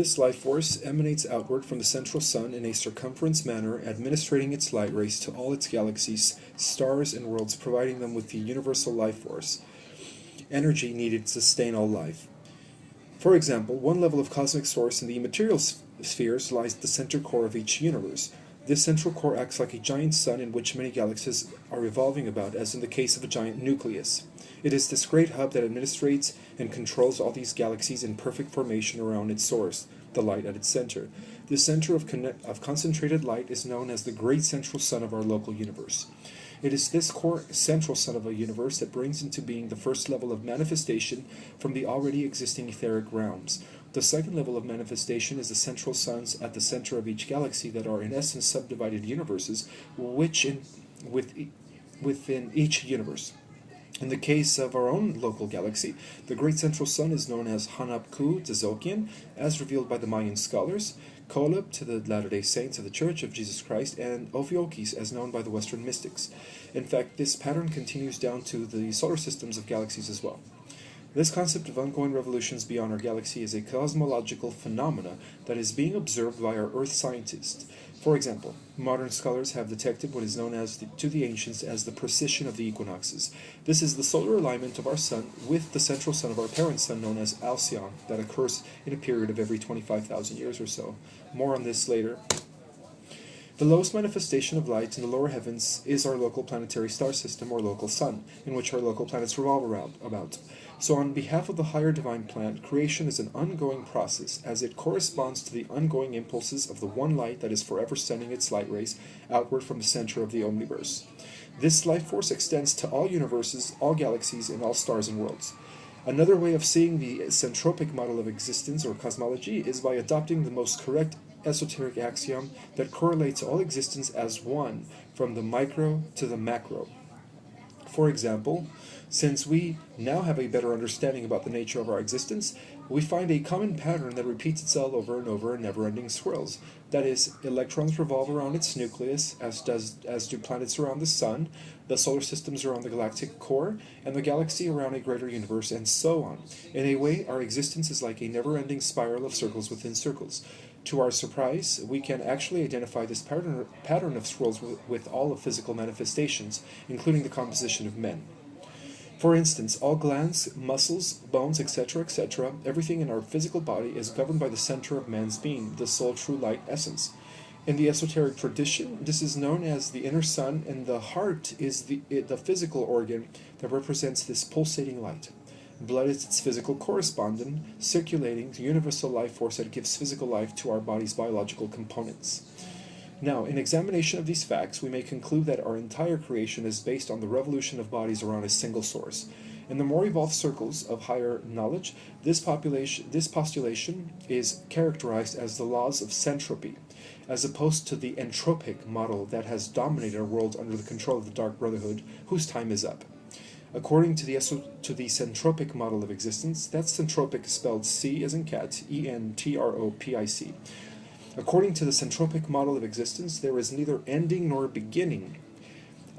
This life force emanates outward from the central sun in a circumference manner, administrating its light rays to all its galaxies, stars, and worlds, providing them with the universal life force, energy needed to sustain all life. For example, one level of cosmic source in the immaterial spheres lies at the center core of each universe. This central core acts like a giant sun in which many galaxies are revolving about, as in the case of a giant nucleus. It is this great hub that administrates and controls all these galaxies in perfect formation around its source, the light at its center. This center of concentrated light is known as the great central sun of our local universe. It is this core central sun of a universe that brings into being the first level of manifestation from the already existing etheric realms. The second level of manifestation is the central suns at the center of each galaxy that are in essence subdivided universes, within each universe. In the case of our own local galaxy, the great central sun is known as Hanapku Tzolk'in, as revealed by the Mayan scholars, Kolob to the Latter-day Saints of the Church of Jesus Christ, and Ophiuchus as known by the Western mystics. In fact, this pattern continues down to the solar systems of galaxies as well. This concept of ongoing revolutions beyond our galaxy is a cosmological phenomena that is being observed by our Earth scientists. For example, modern scholars have detected what is known to the ancients as the precession of the equinoxes. This is the solar alignment of our sun with the central sun of our parent sun, known as Alcyon, that occurs in a period of every 25,000 years or so. More on this later. The lowest manifestation of light in the lower heavens is our local planetary star system, or local sun, in which our local planets revolve about. So on behalf of the higher divine plan, creation is an ongoing process, as it corresponds to the ongoing impulses of the one light that is forever sending its light rays outward from the center of the omniverse. This life force extends to all universes, all galaxies, and all stars and worlds. Another way of seeing the centropic model of existence, or cosmology, is by adopting the most correct esoteric axiom that correlates all existence as one, from the micro to the macro. For example, since we now have a better understanding about the nature of our existence, we find a common pattern that repeats itself over and over in never-ending swirls. That is, electrons revolve around its nucleus, as do planets around the sun, the solar systems around the galactic core, and the galaxy around a greater universe, and so on. In a way, our existence is like a never-ending spiral of circles within circles. To our surprise, we can actually identify this pattern of swirls with all of physical manifestations, including the composition of men. For instance, all glands, muscles, bones, etc., everything in our physical body is governed by the center of man's being, the sole true light essence. In the esoteric tradition, this is known as the inner sun, and the heart is the physical organ that represents this pulsating light. Blood is its physical correspondent, circulating the universal life force that gives physical life to our body's biological components. Now, in examination of these facts, we may conclude that our entire creation is based on the revolution of bodies around a single source. In the more evolved circles of higher knowledge, this postulation is characterized as the laws of centropy, as opposed to the entropic model that has dominated our world under the control of the Dark Brotherhood, whose time is up. According to the centropic model of existence, that's centropic spelled C as in cat, E-N-T-R-O-P-I-C. According to the centropic model of existence, there is neither ending nor beginning,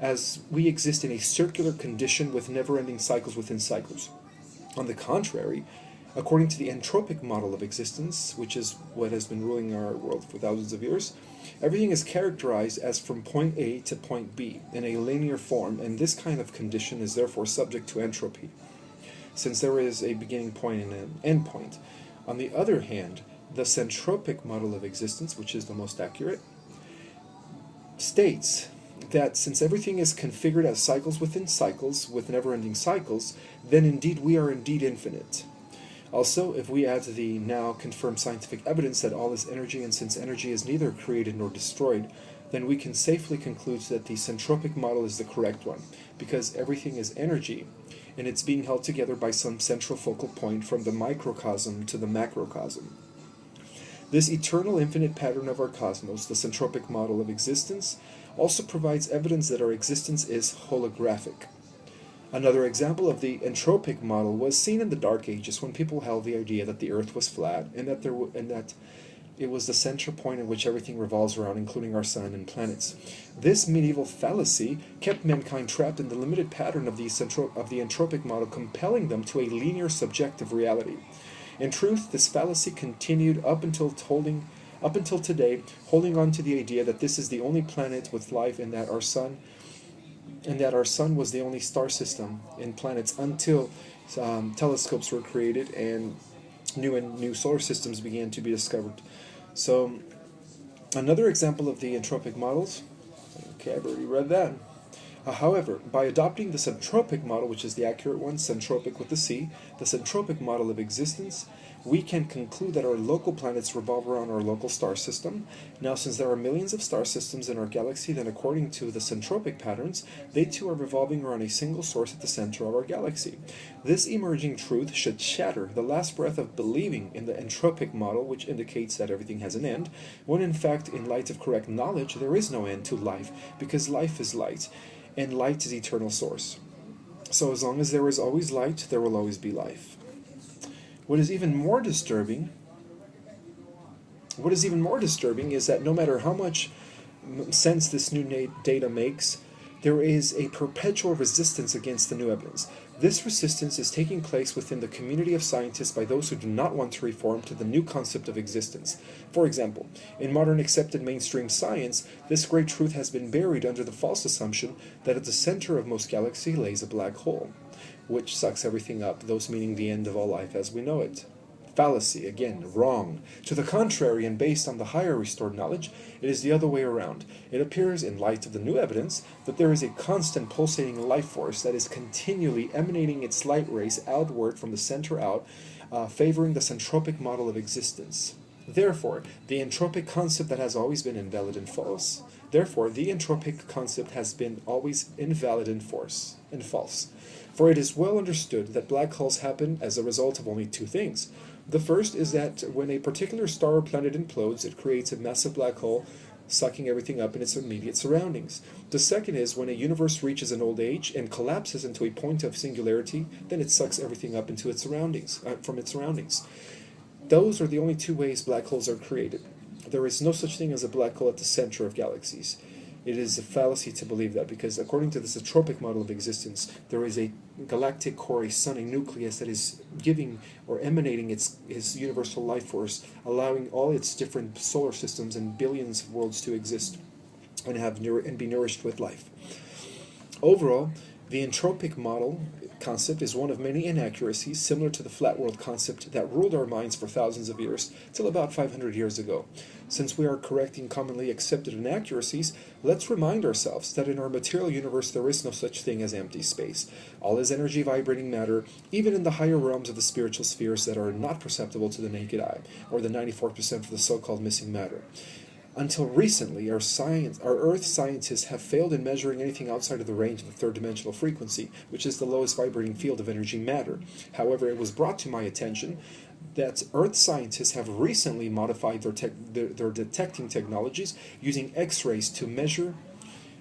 as we exist in a circular condition with never-ending cycles within cycles. On the contrary, according to the entropic model of existence, which is what has been ruling our world for thousands of years, everything is characterized as from point A to point B in a linear form, and this kind of condition is therefore subject to entropy, since there is a beginning point and an end point. On the other hand, the centropic model of existence, which is the most accurate, states that since everything is configured as cycles within cycles with never-ending cycles, then indeed we are indeed infinite. Also, if we add to the now confirmed scientific evidence that all is energy, and since energy is neither created nor destroyed, then we can safely conclude that the centropic model is the correct one, because everything is energy, and it's being held together by some central focal point from the microcosm to the macrocosm. This eternal infinite pattern of our cosmos, the centropic model of existence, also provides evidence that our existence is holographic. Another example of the entropic model was seen in the Dark Ages, when people held the idea that the Earth was flat and that it was the center point in which everything revolves around, including our sun and planets. This medieval fallacy kept mankind trapped in the limited pattern of the entropic model, compelling them to a linear subjective reality. In truth, this fallacy continued up until today, holding on to the idea that this is the only planet with life and that our sun was the only star system in planets until telescopes were created and new solar systems began to be discovered. So another example of the entropic models. Okay, I've already read that. However, by adopting the centropic model, which is the accurate one, centropic with the C, the centropic model of existence, we can conclude that our local planets revolve around our local star system. Now, since there are millions of star systems in our galaxy, then according to the centropic patterns, they too are revolving around a single source at the center of our galaxy. This emerging truth should shatter the last breath of believing in the entropic model, which indicates that everything has an end, when in fact, in light of correct knowledge, there is no end to life, because life is light, and light is eternal source. So as long as there is always light, there will always be life. What is even more disturbing is that no matter how much sense this new data makes, there is a perpetual resistance against the new evidence. This resistance is taking place within the community of scientists by those who do not want to reform to the new concept of existence. For example, in modern accepted mainstream science, this great truth has been buried under the false assumption that at the center of most galaxies lays a black hole, which sucks everything up, those meaning the end of all life as we know it. Fallacy, again, wrong. To the contrary, and based on the higher restored knowledge, it is the other way around. It appears, in light of the new evidence, that there is a constant pulsating life force that is continually emanating its light rays outward from the center out, favoring the centropic model of existence. Therefore, the entropic concept that has always been invalid and false. Therefore, the entropic concept has been always invalid and false. For it is well understood that black holes happen as a result of only two things. The first is that when a particular star or planet implodes, it creates a massive black hole, sucking everything up in its immediate surroundings. The second is when a universe reaches an old age and collapses into a point of singularity, then it sucks everything up into its surroundings, from its surroundings. Those are the only two ways black holes are created. There is no such thing as a black hole at the center of galaxies. It is a fallacy to believe that, because according to the centropic model of existence, there is a galactic core, a sun, a nucleus that is giving or emanating its universal life force, allowing all its different solar systems and billions of worlds to exist and be nourished with life. Overall, the entropic model concept is one of many inaccuracies similar to the flat world concept that ruled our minds for thousands of years, till about 500 years ago. Since we are correcting commonly accepted inaccuracies, let's remind ourselves that in our material universe there is no such thing as empty space. All is energy vibrating matter, even in the higher realms of the spiritual spheres that are not perceptible to the naked eye, or the 94% of the so-called missing matter. Until recently, our Earth scientists have failed in measuring anything outside of the range of the third dimensional frequency, which is the lowest vibrating field of energy matter. However, it was brought to my attention that Earth scientists have recently modified their detecting technologies using X-rays to measure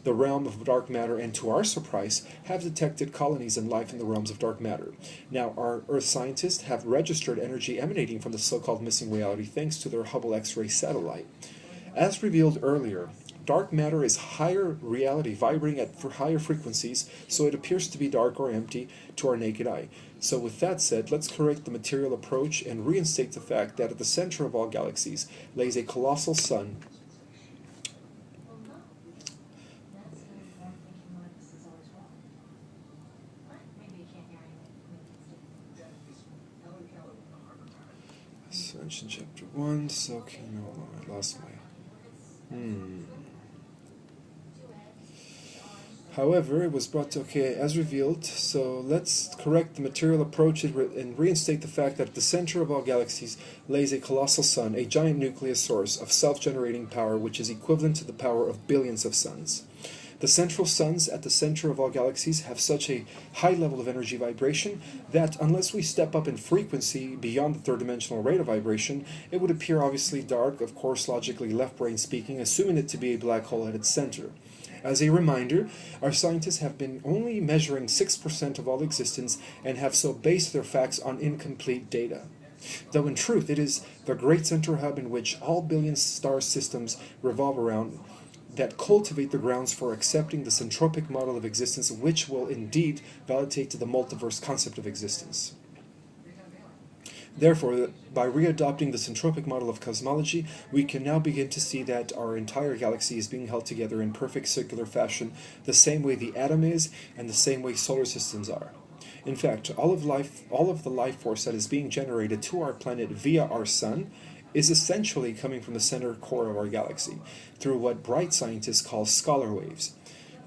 the realm of dark matter, and to our surprise, have detected colonies and life in the realms of dark matter. Now, our Earth scientists have registered energy emanating from the so-called missing reality thanks to their Hubble X-ray satellite. As revealed earlier, dark matter is higher reality, vibrating at higher frequencies, so it appears to be dark or empty to our naked eye. So with that said, let's correct the material approach and reinstate the fact that at the center of all galaxies lays a colossal sun. Ascension chapter 1, so okay, no, I lost my... However, it was brought to, okay, as revealed, so let's correct the material approach and reinstate the fact that at the center of all galaxies lays a colossal sun, a giant nucleus source of self-generating power which is equivalent to the power of billions of suns. The central suns at the center of all galaxies have such a high level of energy vibration that unless we step up in frequency beyond the third dimensional rate of vibration, it would appear obviously dark, of course logically left brain speaking, assuming it to be a black hole at its center. As a reminder, our scientists have been only measuring 6% of all existence and have so based their facts on incomplete data. Though in truth it is the great center hub in which all billion star systems revolve around that cultivate the grounds for accepting the centropic model of existence, which will indeed validate the multiverse concept of existence. Therefore, by readopting the centropic model of cosmology, we can now begin to see that our entire galaxy is being held together in perfect circular fashion, the same way the atom is, and the same way solar systems are. In fact, all of the life force that is being generated to our planet via our sun is essentially coming from the center core of our galaxy, through what bright scientists call scalar waves.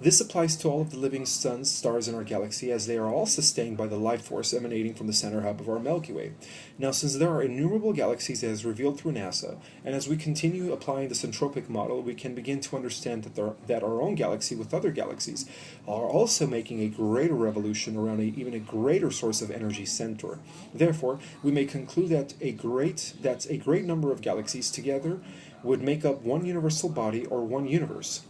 This applies to all of the living suns, stars in our galaxy, as they are all sustained by the life force emanating from the center hub of our Milky Way. Now, since there are innumerable galaxies as revealed through NASA, and as we continue applying the centropic model, we can begin to understand that our own galaxy with other galaxies are also making a greater revolution around even a greater source of energy center. Therefore, we may conclude that a great number of galaxies together would make up one universal body or one universe.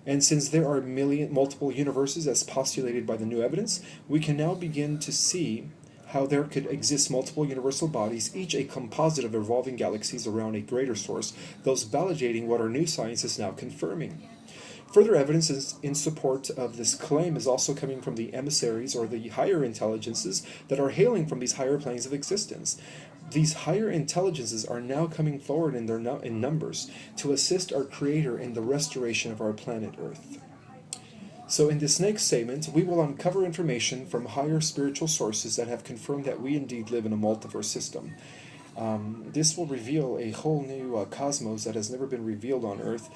And since there are multiple universes as postulated by the new evidence, we can now begin to see how there could exist multiple universal bodies, each a composite of evolving galaxies around a greater source, thus validating what our new science is now confirming. Further evidence in support of this claim is also coming from the emissaries or the higher intelligences that are hailing from these higher planes of existence. These higher intelligences are now coming forward in numbers to assist our Creator in the restoration of our planet Earth. So in this next statement, we will uncover information from higher spiritual sources that have confirmed that we indeed live in a multiverse system. This will reveal a whole new cosmos that has never been revealed on Earth.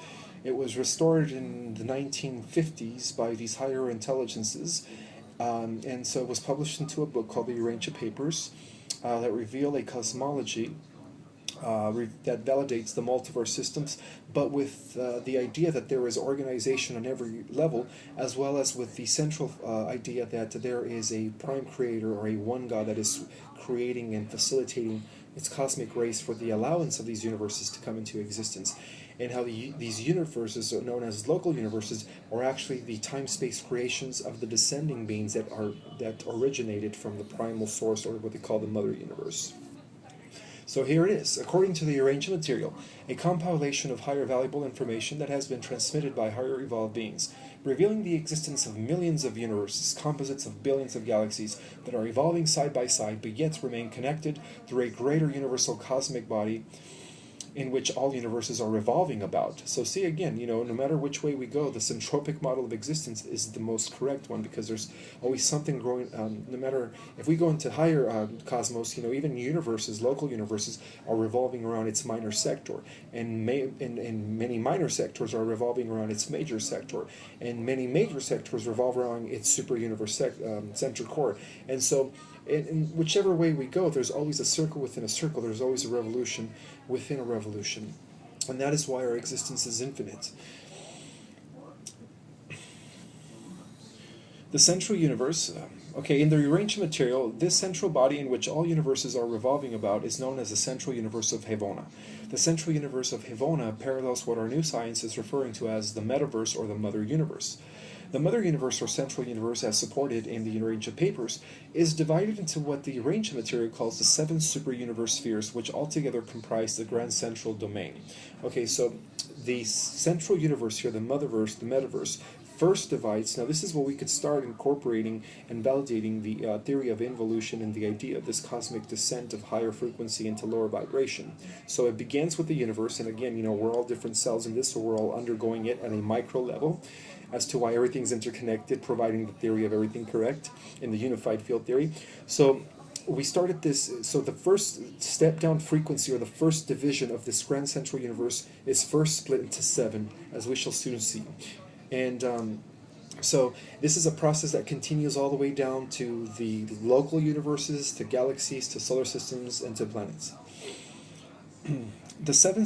It was restored in the 1950s by these higher intelligences, and so it was published into a book called the Urantia Papers that reveal a cosmology that validates the multiverse systems, but with the idea that there is organization on every level, as well as with the central idea that there is a prime creator or a one God that is creating and facilitating its cosmic race for the allowance of these universes to come into existence, and how these universes, are known as local universes, are actually the time-space creations of the descending beings that originated from the primal source, or what they call the mother universe. So here it is, according to the Urantia material, a compilation of higher valuable information that has been transmitted by higher evolved beings, revealing the existence of millions of universes, composites of billions of galaxies that are evolving side by side, but yet remain connected through a greater universal cosmic body in which all universes are revolving about. So see again, no matter which way we go, the centropic model of existence is the most correct one, because there's always something growing. No matter if we go into higher cosmos, even universes, local universes, are revolving around its minor sector, and many minor sectors are revolving around its major sector, and many major sectors revolve around its super universe center core. And so in whichever way we go, there's always a circle within a circle. There's always a revolution within a revolution. And that is why our existence is infinite. The central universe, in the Urantia material, this central body in which all universes are revolving about is known as the central universe of Hevona. The central universe of Hevona parallels what our new science is referring to as the metaverse or the mother universe. The mother universe or central universe, as supported in the Urantia Papers, is divided into what the Urantia material calls the 7 super universe spheres, which altogether comprise the grand central domain. So the central universe here, the motherverse, the metaverse, first divides. Now this is where we could start incorporating and validating the theory of involution and the idea of this cosmic descent of higher frequency into lower vibration. So it begins with the universe, and again, we're all different cells in this, so we're all undergoing it at a micro level, as to why everything's interconnected, providing the theory of everything correct in the unified field theory. So we started this, so the first step down frequency, or the first division of this grand central universe, is first split into 7, as we shall soon see. And so this is a process that continues all the way down to the local universes, to galaxies, to solar systems, and to planets. The 7